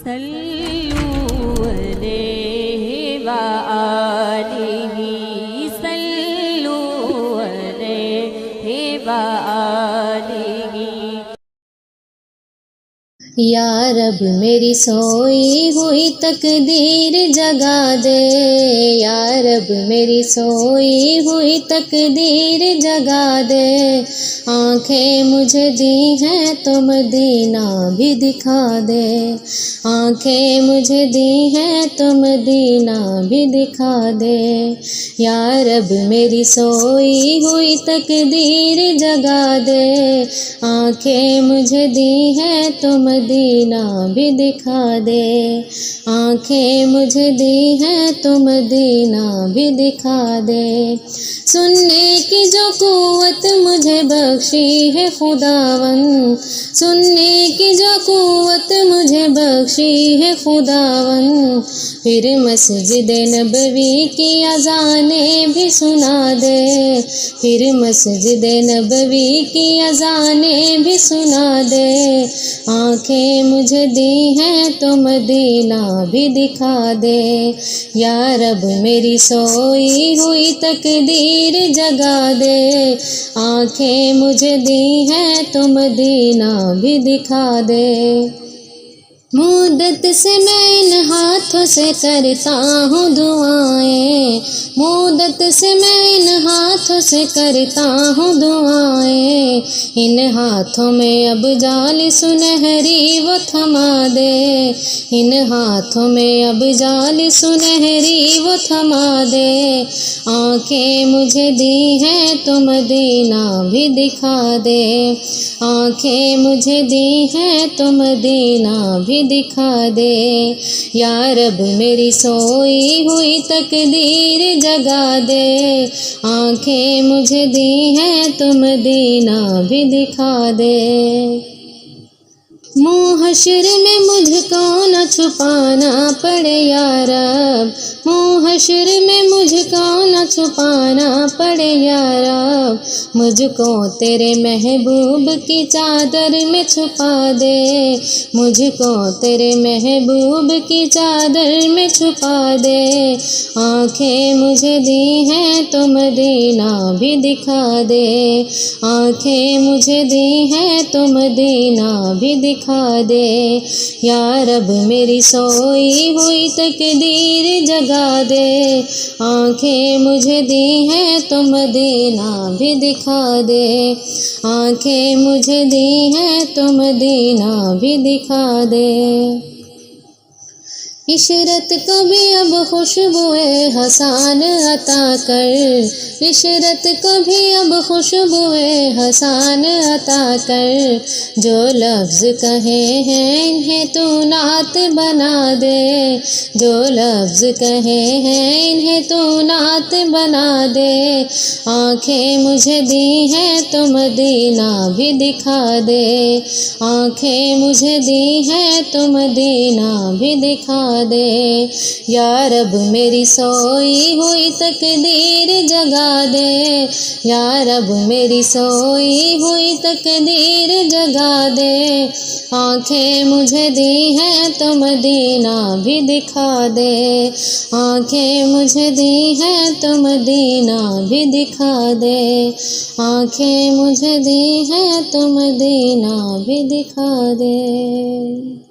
صلوا علیہ وآلہ صلوا علیہ وآلہ۔ یا رب میری سوئی ہوئی تقدیر جگا دے، یا رب میری سوئی ہوئی تقدیر جگا دے، آنکھیں مجھے دی ہیں تو مدینہ بھی دکھا دے، آنکھیں مجھے دی ہیں تو مدینہ بھی دکھا دے، یا رب میری سوئی ہوئی تقدیر جگا دے، آنکھیں مجھے دی ہیں تو مدینہ بھی دکھا دے، آنکھیں مجھے دی ہیں تو مدینہ بھی دکھا دے، سننے کی جو قوت مجھے بخشی ہے خداوند، سننے کی جو قوت مجھے بخشی ہے خداوند، پھر مسجد نبوی کی اذانیں بھی سنا دے، پھر مسجد نبوی کی اذانیں بھی سنا دے، آنکھیں مجھے دی ہیں تو مدینہ بھی دکھا دے، یا رب میری سوئی ہوئی تقدیر جگا دے، آنکھیں مجھے دی ہیں تو مدینہ بھی دکھا دے، مدت سے میں ان ہاتھوں سے کرتا ہوں دعائیں، مدت سے میں ان ہاتھوں سے کرتا ہوں دعائیں، ان ہاتھوں میں اب جال سنہری وہ تھما دے، ان ہاتھوں میں اب جال سنہری وہ تھما دے، آنکھیں مجھے دی ہیں تو مدینہ بھی دکھا دے، آنکھیں مجھے دی ہیں تو مدینہ بھی دکھا دے، یا رب میری سوئی ہوئی تقدیر جگا دے، آنکھیں مجھے دی ہیں تو مدینہ بھی دکھا دے، منہ حشر میں مجھ کو نہ چھپانا پڑے یا رب، منہ حشر میں مجھ کو نہ چھپانا پڑے یا رب، مجھ کو تیرے محبوب کی چادر میں چھپا دے، مجھ کو تیرے محبوب کی چادر میں چھپا دے، آنکھیں مجھے دی ہیں تو مدینہ بھی دکھا دے، آنکھیں مجھے دی ہیں تو مدینہ بھی دکھا دے، یا رب میری سوئی ہوئی تقدیر جگا دے، آنکھیں مجھے دی ہیں تو مدینہ بھی دکھا دے، آنکھیں مجھے دی ہیں تو مدینہ بھی دکھا دے، عشرت کو بھی اب خوشبوئے حسان عطا کر، عشرت کو بھی اب خوشبوئے حسان عطا کر، جو لفظ کہے ہیں انہیں تو نعت بنا دے، جو لفظ کہے ہیں انہیں تو نعت بنا دے، آنکھیں مجھے دی ہیں تو مدینہ بھی دکھا دے، آنکھیں مجھے دی ہیں تو مدینہ بھی دکھا دے، یا رب میری سوئی ہوئی تقدیر جگا دے، یا رب میری سوئی ہوئی تقدیر جگا دے، آنکھیں مجھے دی ہیں تو مدینہ بھی دکھا دے، آنکھیں مجھے دی ہیں تو مدینہ بھی دکھا دے، آنکھیں مجھے دی ہیں تو مدینہ بھی دکھا دے۔